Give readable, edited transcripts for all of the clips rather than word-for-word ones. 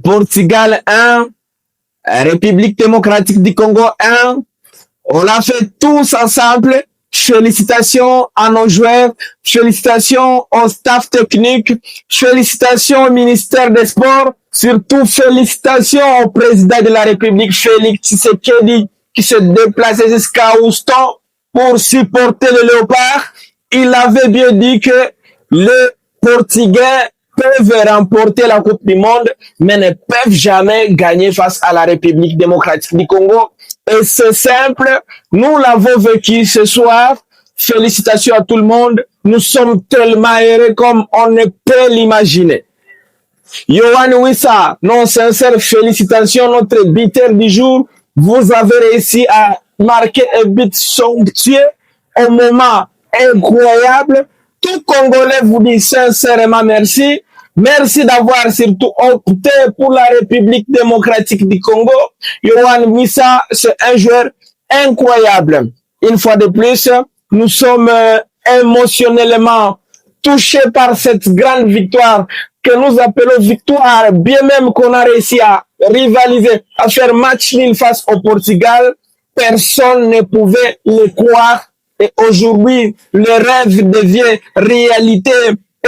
Portugal 1, République démocratique du Congo 1. On l'a fait tous ensemble. Félicitations à nos joueurs, félicitations au staff technique, félicitations au ministère des Sports, surtout félicitations au président de la République, Félix Tshisekedi, qui se déplaçait jusqu'à Houston pour supporter le Léopard. Il avait bien dit que les Portugais peuvent remporter la Coupe du Monde, mais ne peuvent jamais gagner face à la République démocratique du Congo. Et c'est simple, nous l'avons vécu ce soir. Félicitations à tout le monde. Nous sommes tellement heureux comme on ne peut l'imaginer. Yohan Wissa, non sincère félicitations, notre buteur du jour. Vous avez réussi à marquer un but somptueux au moment incroyable. Tout Congolais vous dit sincèrement merci. Merci d'avoir surtout opté pour la République démocratique du Congo. Yohan Wissa, c'est un joueur incroyable. Une fois de plus, nous sommes émotionnellement touchés par cette grande victoire que nous appelons victoire, bien même qu'on a réussi à rivaliser, à faire match nul face au Portugal. Personne ne pouvait le croire. Et aujourd'hui, le rêve devient réalité.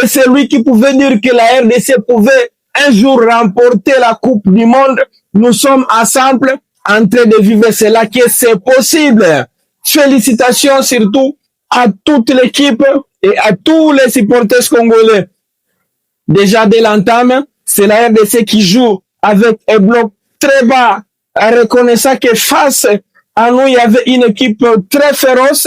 Et c'est lui qui pouvait dire que la RDC pouvait un jour remporter la Coupe du Monde. Nous sommes ensemble en train de vivre cela, que c'est possible. Félicitations surtout à toute l'équipe et à tous les supporters congolais. Déjà dès l'entame, c'est la RDC qui joue avec un bloc très bas, en reconnaissant que face à nous, il y avait une équipe très féroce.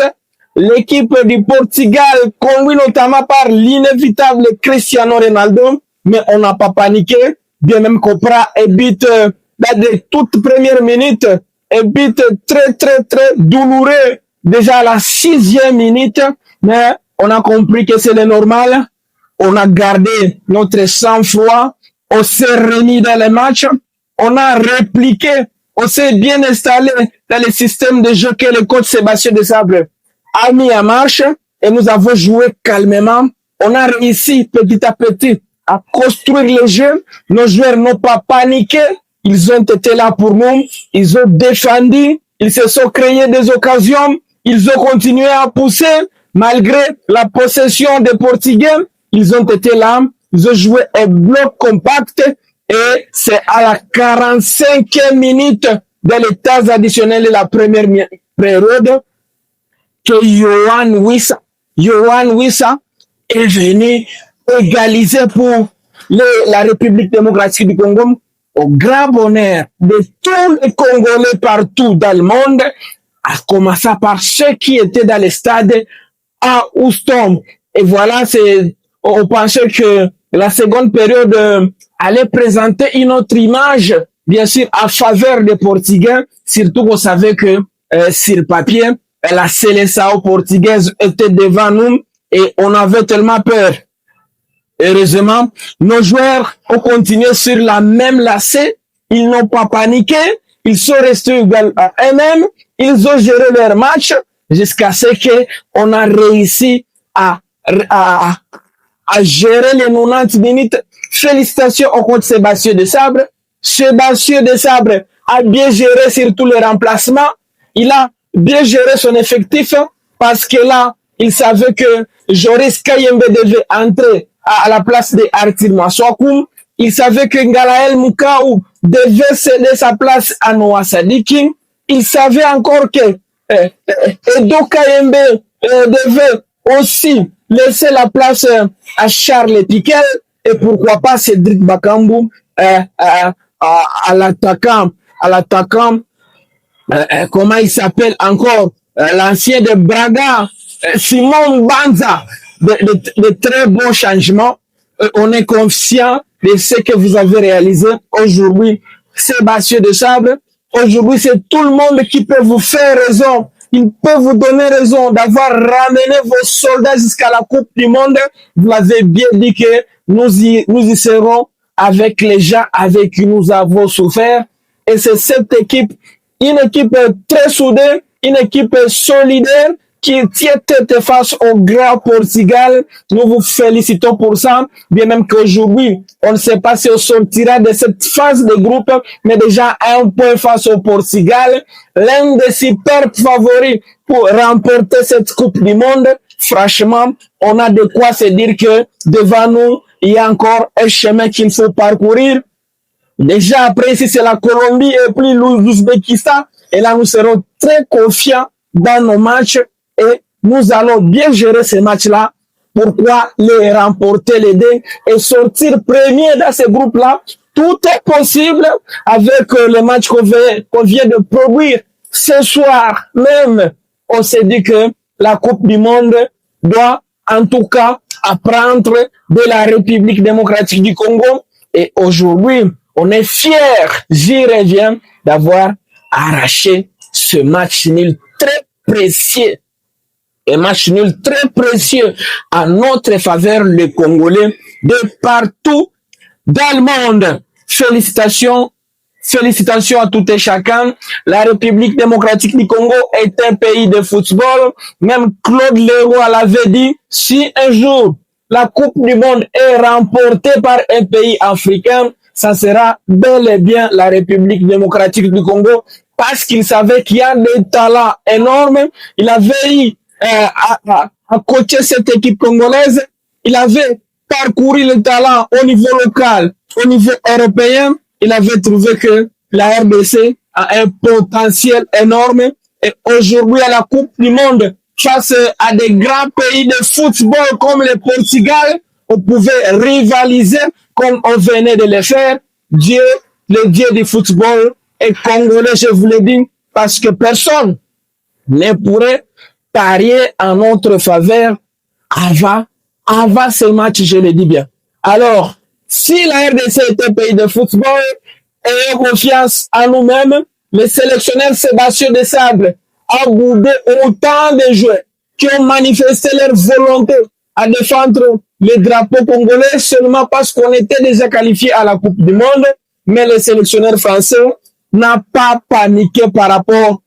L'équipe du Portugal, conduite notamment par l'inévitable Cristiano Ronaldo, mais on n'a pas paniqué, bien même qu'on prend un but dans les toutes premières minutes, un but très douloureux, déjà à la 6e minute, mais on a compris que c'est le normal, on a gardé notre sang-froid, on s'est remis dans les matchs, on a répliqué, on s'est bien installé dans le système de jeu que le coach Sébastien Desabre a mis en marche et nous avons joué calmement. On a réussi petit à petit à construire le jeu. Nos joueurs n'ont pas paniqué. Ils ont été là pour nous. Ils ont défendu. Ils se sont créés des occasions. Ils ont continué à pousser malgré la possession des Portugais. Ils ont été là. Ils ont joué un bloc compact et c'est à la 45e minute de les temps additionnels de la première période que Yohan Wissa est venu égaliser pour la République démocratique du Congo au grand bonheur de tous les Congolais partout dans le monde, à commencer par ceux qui étaient dans les stades à Houston. Et voilà, on pensait que la seconde période allait présenter une autre image, bien sûr, en faveur des Portugais, surtout qu'on savait que sur le papier, la Seleção portugaise était devant nous et on avait tellement peur. Heureusement, nos joueurs ont continué sur la même lacée. Ils n'ont pas paniqué. Ils sont restés égaux à eux-mêmes. Ils ont géré leur match jusqu'à ce qu'on a réussi à gérer les 90 minutes. Félicitations au coach Sébastien Desabre. Sébastien Desabre a bien géré surtout les remplacements. Il a bien géré son effectif parce que là, il savait que Joris Kayembe devait entrer à la place de Arthur Maswakoum. Il savait que Ngalael Mukaou devait céder sa place à Noah Sadiki. Il savait encore que Edo Kayembe devait aussi laisser la place à Charles Piquel et pourquoi pas Cédric Bakambu à l'attaquant, comment il s'appelle encore, l'ancien de Braga, Simon Banza, de très bons changements. On est conscient de ce que vous avez réalisé aujourd'hui. Sébastien Desabre, aujourd'hui c'est tout le monde qui peut vous faire raison. Il peut vous donner raison d'avoir ramené vos soldats jusqu'à la Coupe du Monde. Vous l'avez bien dit que nous y serons avec les gens avec qui nous avons souffert. Et c'est cette équipe, une équipe très soudée, une équipe solidaire qui tient tête face au grand Portugal. Nous vous félicitons pour ça. Bien même qu'aujourd'hui, on ne sait pas si on sortira de cette phase de groupe, mais déjà un point face au Portugal, l'un des super favoris pour remporter cette Coupe du Monde. Franchement, on a de quoi se dire que devant nous, il y a encore un chemin qu'il faut parcourir. Déjà après, si c'est la Colombie et puis l'Ouzbékistan, et là nous serons très confiants dans nos matchs et nous allons bien gérer ces matchs-là. Pourquoi les remporter les deux et sortir premier dans ces groupes-là? Tout est possible avec le match qu'on vient de produire ce soir même. On s'est dit que la Coupe du Monde doit en tout cas apprendre de la République démocratique du Congo. Et aujourd'hui, on est fiers, j'y reviens, d'avoir arraché ce match nul très précieux. Un match nul très précieux à notre faveur, les Congolais, de partout dans le monde. Félicitations. Félicitations à tout et chacun. La République démocratique du Congo est un pays de football. Même Claude Leroy l'avait dit, si un jour la Coupe du Monde est remportée par un pays africain, ça sera bel et bien la République démocratique du Congo, parce qu'il savait qu'il y a des talents énormes. Il avait eu à coacher cette équipe congolaise. Il avait parcouru le talent au niveau local, au niveau européen. Il avait trouvé que la RDC a un potentiel énorme. Et aujourd'hui, à la Coupe du Monde, face à des grands pays de football comme le Portugal, on pouvait rivaliser comme on venait de le faire. Dieu, le Dieu du football est congolais, je vous le dis, parce que personne ne pourrait parier en notre faveur avant ce match, je le dis bien. Alors, si la RDC est un pays de football, ayons confiance en nous-mêmes, le sélectionneur Sébastien Desabre a boudé autant de joueurs qui ont manifesté leur volonté à défendre le drapeau congolais seulement parce qu'on était déjà qualifié à la Coupe du Monde, mais le sélectionneur français n'a pas paniqué par rapport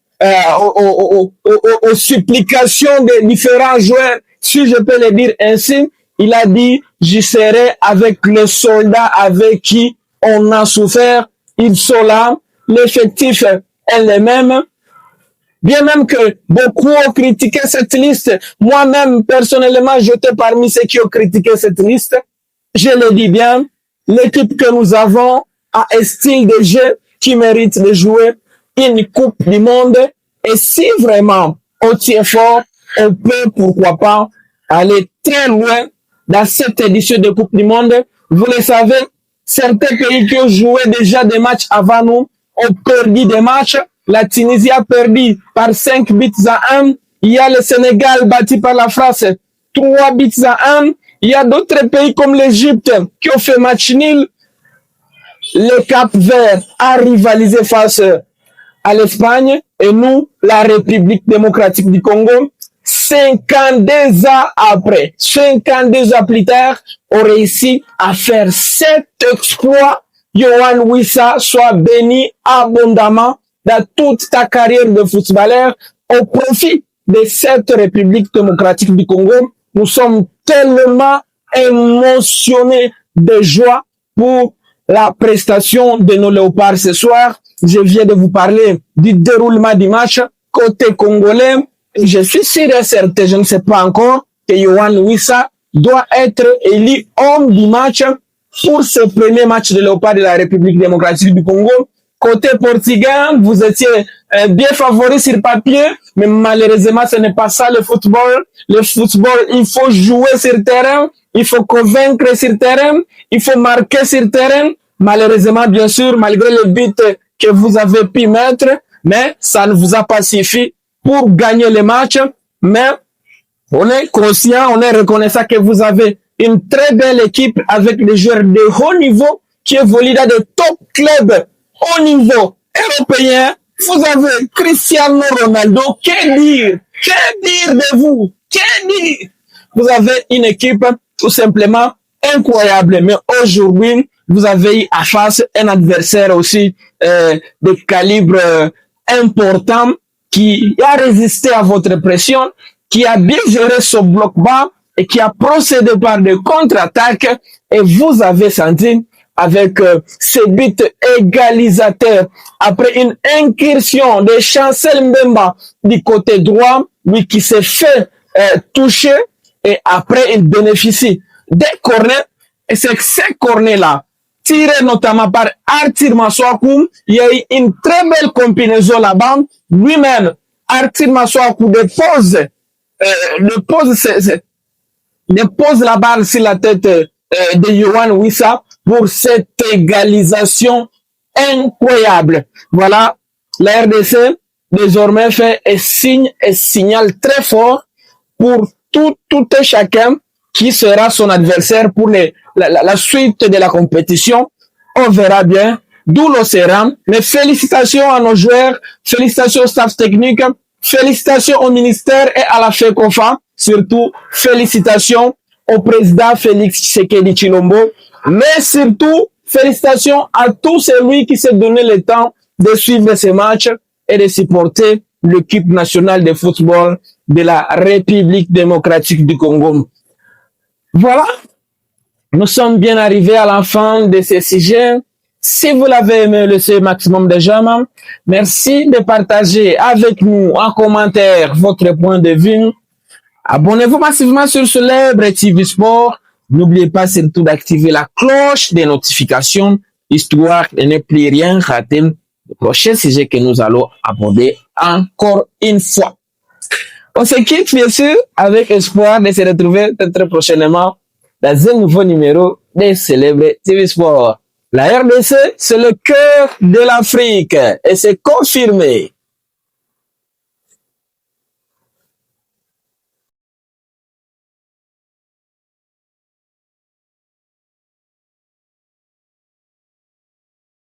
aux supplications des différents joueurs, si je peux le dire ainsi. Il a dit, j'y serai avec les soldats avec qui on a souffert. Ils sont là. L'effectif est le même. Bien même que beaucoup ont critiqué cette liste. Moi-même, personnellement, j'étais parmi ceux qui ont critiqué cette liste. Je le dis bien. L'équipe que nous avons a un style de jeu qui mérite de jouer une Coupe du Monde. Et si vraiment on tient fort, on peut, pourquoi pas, aller très loin dans cette édition de Coupe du Monde. Vous le savez, certains pays qui ont joué déjà des matchs avant nous ont perdu des matchs. La Tunisie a perdu par 5 buts à 1. Il y a le Sénégal battu par la France 3 buts à 1. Il y a d'autres pays comme l'Égypte qui ont fait match nul. Le Cap-Vert a rivalisé face à l'Espagne et nous, la République démocratique du Congo, 52 ans après, 52 ans plus tard, ont réussi à faire cet exploit. Yohan Wissa, soit béni abondamment dans toute ta carrière de footballeur au profit de cette République démocratique du Congo. Nous sommes tellement émotionnés de joie pour la prestation de nos léopards ce soir. Je viens de vous parler du déroulement du match côté congolais. Je suis sûr et certain, je ne sais pas encore, que Yohan Wissa doit être élu homme du match pour ce premier match de léopard de la République démocratique du Congo. Côté Portugal, vous étiez bien favori sur papier, mais malheureusement, ce n'est pas ça le football. Le football, il faut jouer sur terrain, il faut convaincre sur terrain, il faut marquer sur terrain. Malheureusement, bien sûr, malgré le but que vous avez pu mettre, mais ça ne vous a pas suffi pour gagner le match. Mais on est conscient, on est reconnaissant que vous avez une très belle équipe avec des joueurs de haut niveau qui évoluent dans de top clubs au niveau européen. Vous avez Cristiano Ronaldo. Que dire? Que dire de vous? Que dire? Vous avez une équipe tout simplement incroyable. Mais aujourd'hui, vous avez eu à face un adversaire aussi de calibre important qui a résisté à votre pression. qui a bien géré ce bloc bas et qui a procédé par des contre-attaques. Et vous avez senti avec ces buts égalisateurs après une incursion de Chancel Mbemba du côté droit, lui qui s'est fait toucher et après il bénéficie des corners. Et c'est que ces corners-là, tirés notamment par Arthur Maswakou, il y a eu une très belle combinaison là-bas. Lui-même, Arthur Maswakou dépose la balle sur la tête de Yohan Wissa pour cette égalisation incroyable. Voilà, la RDC désormais fait un signe et signal très fort pour tout et chacun qui sera son adversaire pour la suite de la compétition. On verra bien d'où l'on sera. Mais félicitations à nos joueurs, félicitations au staff technique, félicitations au ministère et à la FECOFA. Surtout, félicitations au président Félix Tshisekedi Tshilombo. Mais surtout, félicitations à tous celui qui s'est donné le temps de suivre ces matchs et de supporter l'équipe nationale de football de la République démocratique du Congo. Voilà, nous sommes bien arrivés à la fin de ce sujet. Si vous l'avez aimé, laissez maximum de j'aime. Merci de partager avec nous en commentaire votre point de vue. Abonnez-vous massivement sur Célèbre TV Sport. N'oubliez pas surtout d'activer la cloche des notifications, histoire de ne plus rien rater le prochain sujet que nous allons aborder encore une fois. On se quitte, bien sûr, avec espoir de se retrouver très prochainement dans un nouveau numéro de Célèbre TV Sport. La RDC, c'est le cœur de l'Afrique et c'est confirmé.